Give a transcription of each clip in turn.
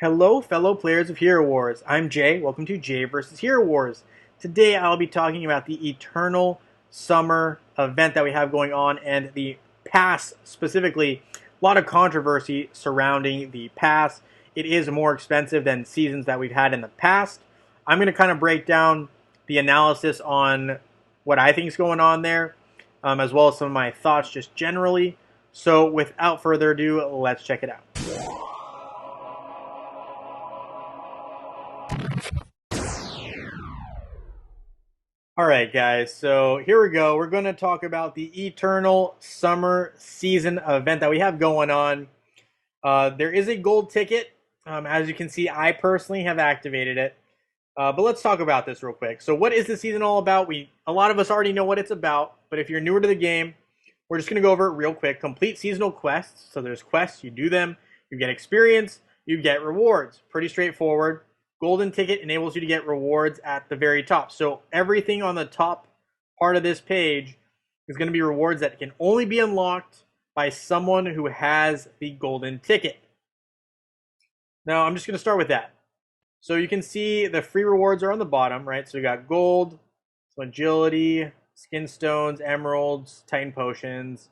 Hello, fellow players of Hero Wars. I'm Jay. Welcome to Jay vs. Hero Wars. Today I'll be talking about the Eternal Summer event that we have going on and the pass specifically. A lot of controversy surrounding the pass. It is more expensive than seasons that we've had in the past. I'm going to kind of break down the analysis on what I think is going on there, as well as some of my thoughts just generally. So without further ado, let's check it out. All right, guys, so here we go. We're going to talk about the Eternal Summer Season event that we have going on. There is a gold ticket. As you can see, I personally have activated it. But let's talk about this real quick. So what is the season all about? A lot of us already know what it's about, but if you're newer to the game, we're just going to go over it real quick. Complete seasonal quests. So there's quests, you do them, you get experience, you get rewards. Pretty straightforward. Golden ticket enables you to get rewards at the very top. So everything on the top part of this page is going to be rewards that can only be unlocked by someone who has the golden ticket. Now, I'm just going to start with that. So you can see the free rewards are on the bottom, right? So we got gold, so agility, skin stones, emeralds, titan potions,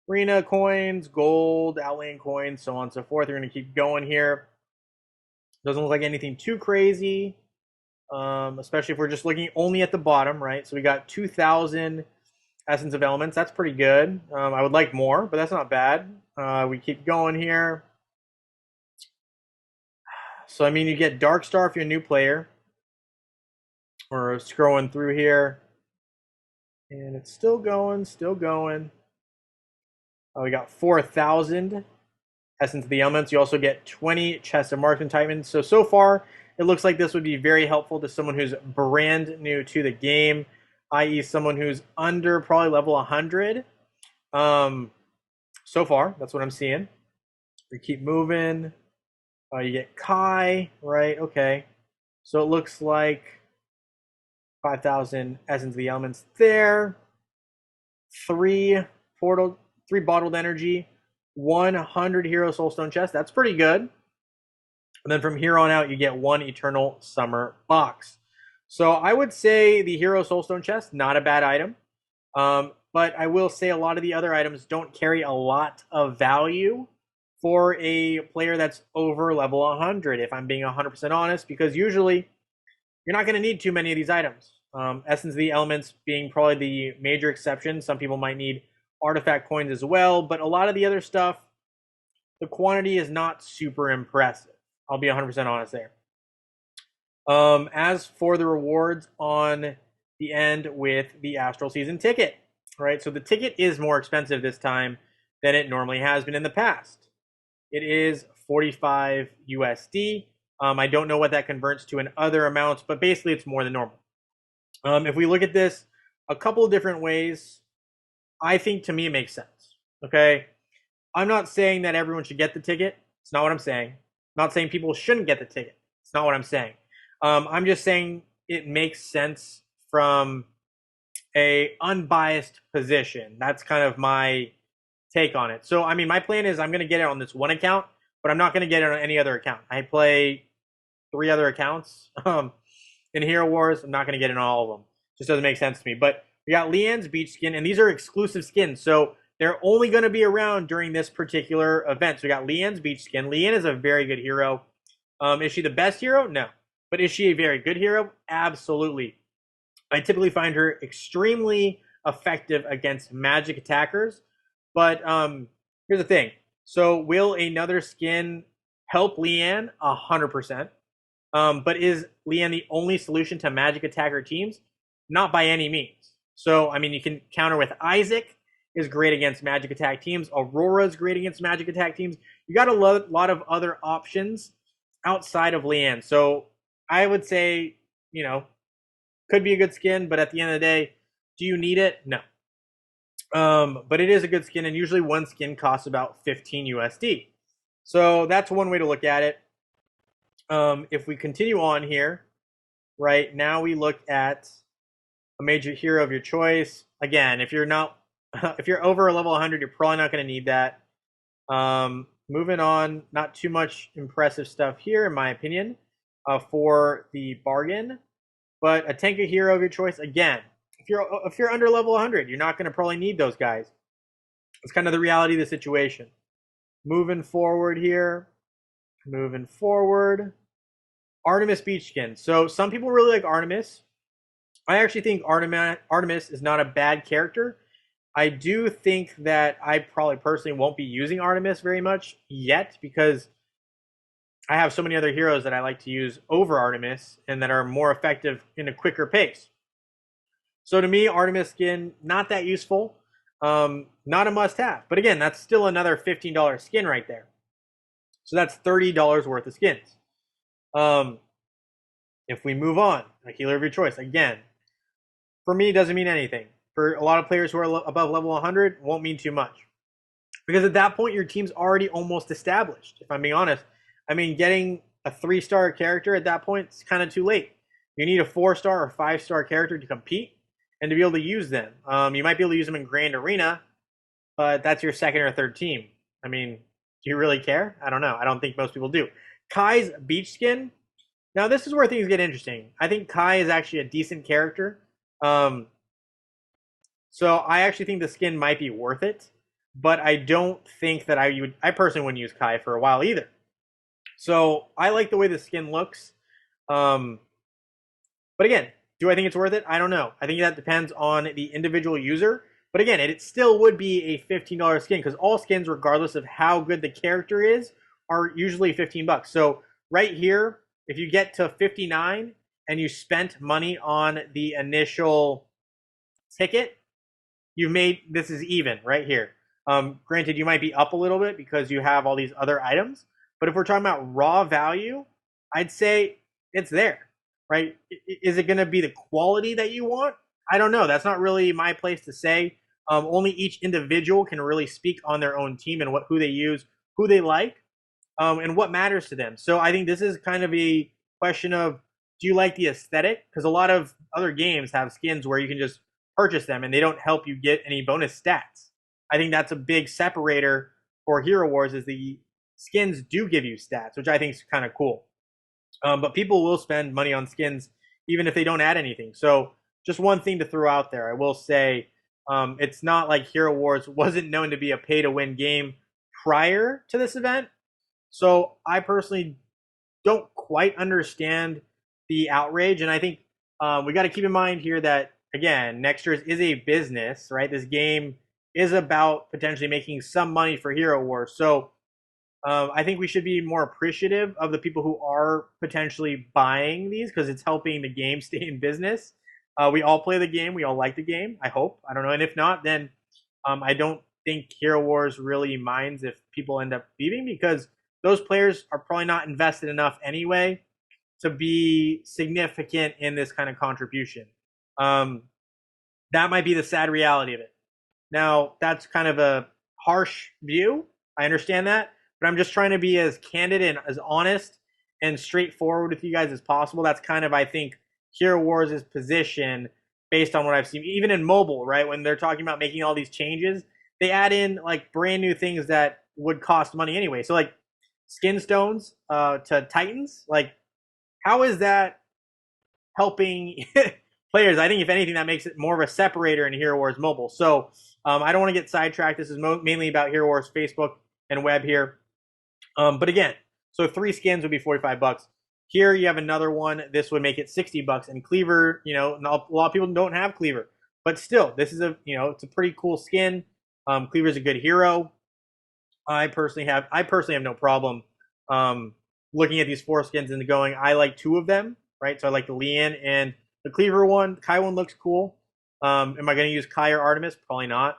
arena coins, gold, outland coins, so on and so forth. We're going to keep going here. Doesn't look like anything too crazy, especially if we're just looking only at the bottom, right? So we got 2,000 Essence of Elements. That's pretty good. I would like more, but that's not bad. We keep going here. So, I mean, you get Dark Star if you're a new player. We're scrolling through here. And it's still going, still going. We got 4,000 Essence of the Elements. You also get 20 Chests of Marksman Titans. So far, it looks like this would be very helpful to someone who's brand new to the game, i.e. someone who's under probably level 100. So far, that's what I'm seeing. We keep moving. You get Kai, right? Okay. So it looks like 5,000 Essence of the Elements there. Three bottled energy. 100 Hero Soulstone chest. That's pretty good. And then from here on out, you get one Eternal Summer box. So I would say the Hero Soulstone chest, not a bad item. But I will say a lot of the other items don't carry a lot of value for a player that's over level 100, if I'm being 100% honest, because usually you're not going to need too many of these items. Essence of the Elements being probably the major exception. Some people might need artifact coins as well, but a lot of the other stuff, the quantity is not super impressive. I'll be 100% honest there. As for the rewards on the end with the Astral Season ticket, right? So the ticket is more expensive this time than it normally has been in the past. It is 45 USD. I don't know what that converts to in other amounts, but basically it's more than normal. If we look at this a couple of different ways, I think to me it makes sense. Okay, I'm not saying that everyone should get the ticket. It's not what I'm saying. I'm not saying people shouldn't get the ticket. It's not what I'm saying. I'm just saying it makes sense from a unbiased position. That's kind of my take on it. So, I mean, my plan is I'm going to get it on this one account, but I'm not going to get it on any other account. I play 3 other accounts in Hero Wars. I'm not going to get it on all of them. Just doesn't make sense to me. But we got Leanne's beach skin, and these are exclusive skins, so they're only going to be around during this particular event. So we got Leanne's beach skin. Leanne is a very good hero. Is she the best hero? No. But is she a very good hero? Absolutely. I typically find her extremely effective against magic attackers. But here's the thing. So will another skin help Leanne? 100%. But is Leanne the only solution to magic attacker teams? Not by any means. So, I mean, you can counter with Isaac, is great against magic attack teams. Aurora is great against magic attack teams. You got a lot of other options outside of Leanne. So, I would say, could be a good skin, but at the end of the day, do you need it? No. But it is a good skin, and usually one skin costs about 15 USD. So, that's one way to look at it. If we continue on here, right, now we look at a major hero of your choice. Again, if you're over a level 100, you're probably not going to need that. Moving on, not too much impressive stuff here, in my opinion, for the bargain. But a tank hero of your choice, again, if you're under level 100, you're not going to probably need those guys. It's kind of the reality of the situation. Moving forward here, moving forward. Artemis beach skin. So some people really like Artemis. I actually think Artemis is not a bad character. I do think that I probably personally won't be using Artemis very much yet because I have so many other heroes that I like to use over Artemis and that are more effective in a quicker pace. So to me, Artemis skin, not that useful. Not a must-have. But again, that's still another $15 skin right there. So that's $30 worth of skins. If we move on, a healer of your choice, again, for me, it doesn't mean anything. For a lot of players who are above level 100, won't mean too much. Because at that point, your team's already almost established, if I'm being honest. I mean, getting a 3-star character at that point is kind of too late. You need a 4-star or 5-star character to compete and to be able to use them. You might be able to use them in Grand Arena, but that's your second or third team. I mean, do you really care? I don't know. I don't think most people do. Kai's beach skin. Now, this is where things get interesting. I think Kai is actually a decent character. So I actually think the skin might be worth it, but I don't think that I personally wouldn't use Kai for a while either. So I like the way the skin looks. But again, do I think it's worth it? I don't know. I think that depends on the individual user. But again, it still would be a $15 skin because all skins, regardless of how good the character is, are usually $15. So right here, if you get to 59 and you spent money on the initial ticket, you've made, this is even right here. Granted, you might be up a little bit because you have all these other items. But if we're talking about raw value, I'd say it's there, right? Is it going to be the quality that you want? I don't know. That's not really my place to say. Only each individual can really speak on their own team and who they use, who they like, and what matters to them. So I think this is kind of a question of, do you like the aesthetic? Because a lot of other games have skins where you can just purchase them and they don't help you get any bonus stats. I think that's a big separator for Hero Wars is the skins do give you stats, which I think is kind of cool. But people will spend money on skins even if they don't add anything. So just one thing to throw out there, I will say, it's not like Hero Wars wasn't known to be a pay-to-win game prior to this event. So I personally don't quite understand the outrage. And I think we got to keep in mind here that, again, Nexters is a business, right? This game is about potentially making some money for Hero Wars. So I think we should be more appreciative of the people who are potentially buying these because it's helping the game stay in business. We all play the game. We all like the game, I hope. I don't know. And if not, then I don't think Hero Wars really minds if people end up leaving because those players are probably not invested enough anyway to be significant in this kind of contribution. That might be the sad reality of it. Now, that's kind of a harsh view. I understand that. But I'm just trying to be as candid and as honest and straightforward with you guys as possible. That's kind of, I think, Hero Wars' position based on what I've seen. Even in mobile, right? When they're talking about making all these changes, they add in like brand new things that would cost money anyway. So like skin stones to Titans, like how is that helping players? I think if anything, that makes it more of a separator in Hero Wars Mobile. So I don't want to get sidetracked. This is mainly about Hero Wars Facebook and web here. But again, so 3 skins would be $45. Here you have another one. This would make it $60. And Cleaver, a lot of people don't have Cleaver, but still, this is it's a pretty cool skin. Cleaver is a good hero. I personally have no problem looking at these 4 skins and going, I like 2 of them, right? So I like the Leanne and the Cleaver one. Kai one looks cool. Am I going to use Kai or Artemis? Probably not.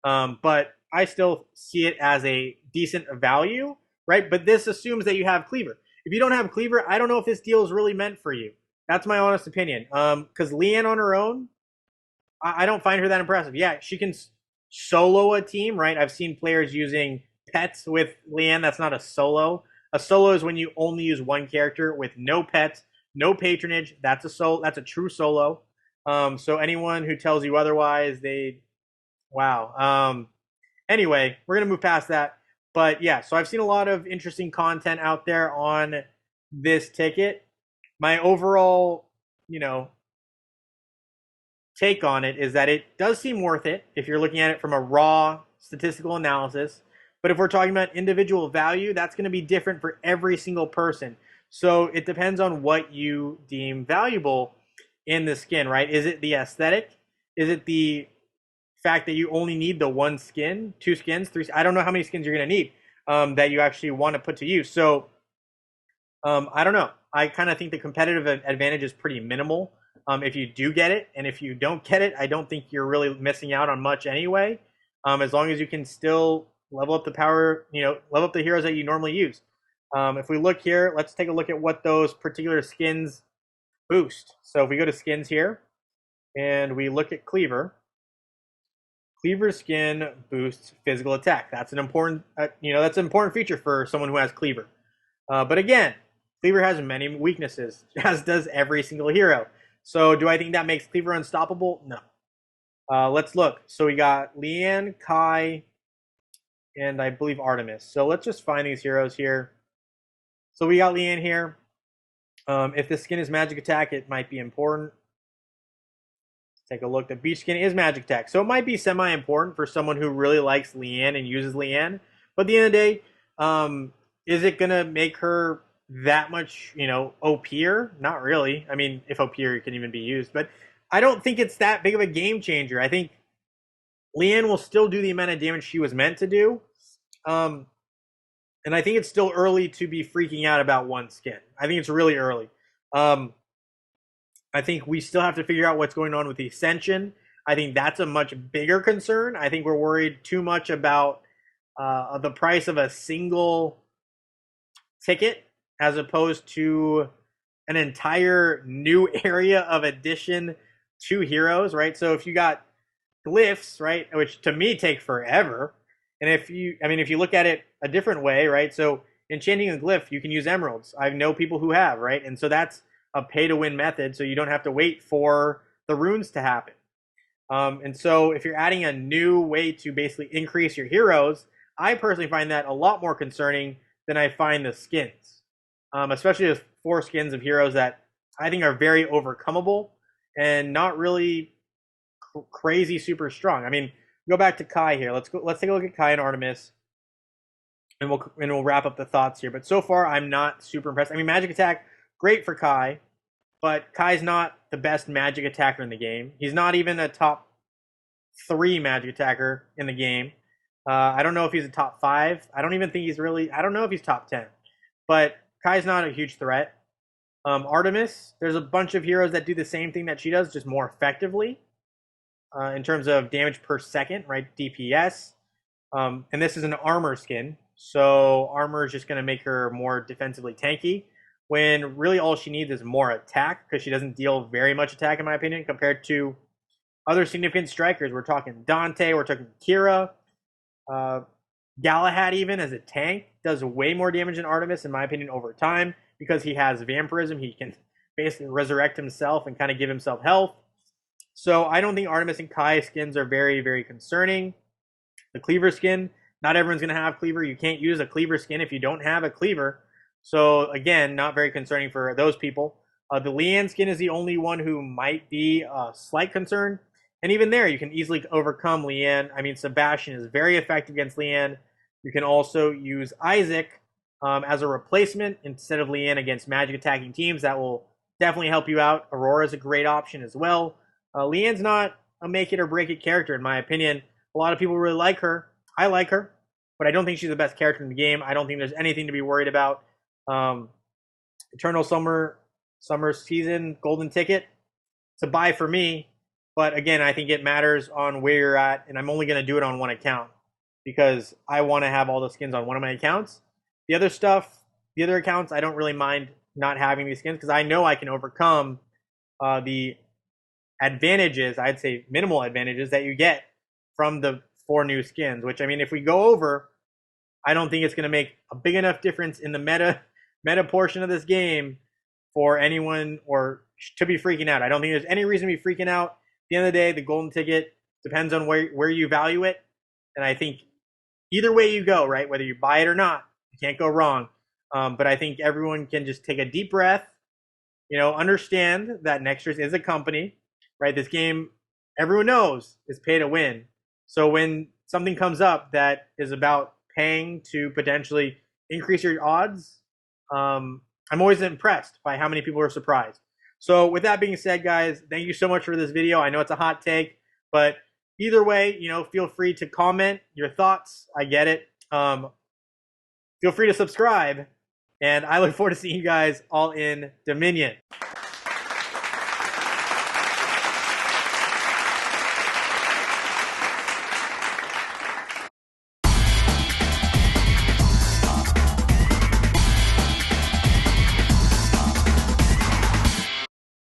But I still see it as a decent value, right? But this assumes that you have Cleaver. If you don't have Cleaver, I don't know if this deal is really meant for you. That's my honest opinion. Because Leanne on her own, I don't find her that impressive. Yeah, she can solo a team, right? I've seen players using pets with Leanne. That's not a solo. A solo is when you only use one character with no pets, no patronage. That's a solo. That's a true solo. So anyone who tells you otherwise, wow. Anyway, we're gonna move past that. But yeah, so I've seen a lot of interesting content out there on this ticket. My overall, you know, take on it is that it does seem worth it if you're looking at it from a raw statistical analysis. But if we're talking about individual value, that's going to be different for every single person. So it depends on what you deem valuable in the skin, right? Is it the aesthetic? Is it the fact that you only need the one skin, two skins, three? I don't know how many skins you're going to need that you actually want to put to use. So I don't know. I kind of think the competitive advantage is pretty minimal if you do get it, and if you don't get it, I don't think you're really missing out on much anyway. As long as you can still level up the power, level up the heroes that you normally use. If we look here, let's take a look at what those particular skins boost. So if we go to skins here, and we look at Cleaver, Cleaver's skin boosts physical attack. That's an important, that's an important feature for someone who has Cleaver. But again, Cleaver has many weaknesses, as does every single hero. So do I think that makes Cleaver unstoppable? No. Let's look. So we got Leanne, Kai, and I believe Artemis. So let's just find these heroes here. So we got Leanne here. If the skin is magic attack, it might be important. Let's take a look. The beach skin is magic attack. So it might be semi-important for someone who really likes Leanne and uses Leanne. But at the end of the day, is it going to make her that much, OP'er? Not really. I mean, if OP'er can even be used. But I don't think it's that big of a game changer. I think Leanne will still do the amount of damage she was meant to do. And I think it's still early to be freaking out about one skin. I think it's really early. I think we still have to figure out what's going on with the Ascension. I think that's a much bigger concern. I think we're worried too much about the price of a single ticket as opposed to an entire new area of addition to heroes, right? So if you got glyphs, right, which to me take forever, and if you look at it a different way, right? So enchanting a glyph, you can use emeralds. I know people who have, right? And so that's a pay-to-win method, so you don't have to wait for the runes to happen. And so if you're adding a new way to basically increase your heroes, I personally find that a lot more concerning than I find the skins. Especially with 4 skins of heroes that I think are very overcomable and not really crazy super strong. I mean, go back to Kai here. Let's take a look at Kai and Artemis, and we'll wrap up the thoughts here. But so far, I'm not super impressed. I mean, magic attack, great for Kai, but Kai's not the best magic attacker in the game. He's not even a top 3 magic attacker in the game. I don't know if he's a top 5. I don't even think he's really. I don't know if he's top 10. But Kai's not a huge threat. Artemis, there's a bunch of heroes that do the same thing that she does, just more effectively in terms of damage per second, right? DPS. And this is an armor skin, so armor is just going to make her more defensively tanky. When really all she needs is more attack, because she doesn't deal very much attack, in my opinion, compared to other significant strikers. We're talking Dante, we're talking Kira. Galahad, even as a tank, does way more damage than Artemis, in my opinion, over time, because he has vampirism. He can basically resurrect himself and kind of give himself health. So I don't think Artemis and Kai skins are very, very concerning. The Cleaver skin, not everyone's going to have Cleaver. You can't use a Cleaver skin if you don't have a Cleaver. So again, not very concerning for those people. The Leanne skin is the only one who might be a slight concern. And even there, you can easily overcome Leanne. I mean, Sebastian is very effective against Leanne. You can also use Isaac as a replacement instead of Leanne against magic attacking teams. That will definitely help you out. Aurora is a great option as well. Leanne's not a make it or break it character, in my opinion. A lot of people really like her. I like her, but I don't think she's the best character in the game. I don't think there's anything to be worried about. Eternal Summer Season, Golden Ticket, it's a buy for me. But again, I think it matters on where you're at, and I'm only going to do it on one account because I want to have all the skins on one of my accounts. The other accounts, I don't really mind not having these skins because I know I can overcome the advantages, I'd say minimal advantages, that you get from the 4 new skins. Which, I mean, if we go over, I don't think it's going to make a big enough difference in the meta portion of this game for anyone or to be freaking out. I don't think there's any reason to be freaking out. At the end of the day, the golden ticket depends on where you value it. And I think either way you go, right? Whether you buy it or not, you can't go wrong. But I think everyone can just take a deep breath, understand that Nexters is a company, right? This game, everyone knows, is pay to win. So when something comes up that is about paying to potentially increase your odds, I'm always impressed by how many people are surprised. So with that being said, guys, thank you so much for this video. I know it's a hot take, but either way, feel free to comment your thoughts. I get it. Feel free to subscribe, and I look forward to seeing you guys all in Dominion.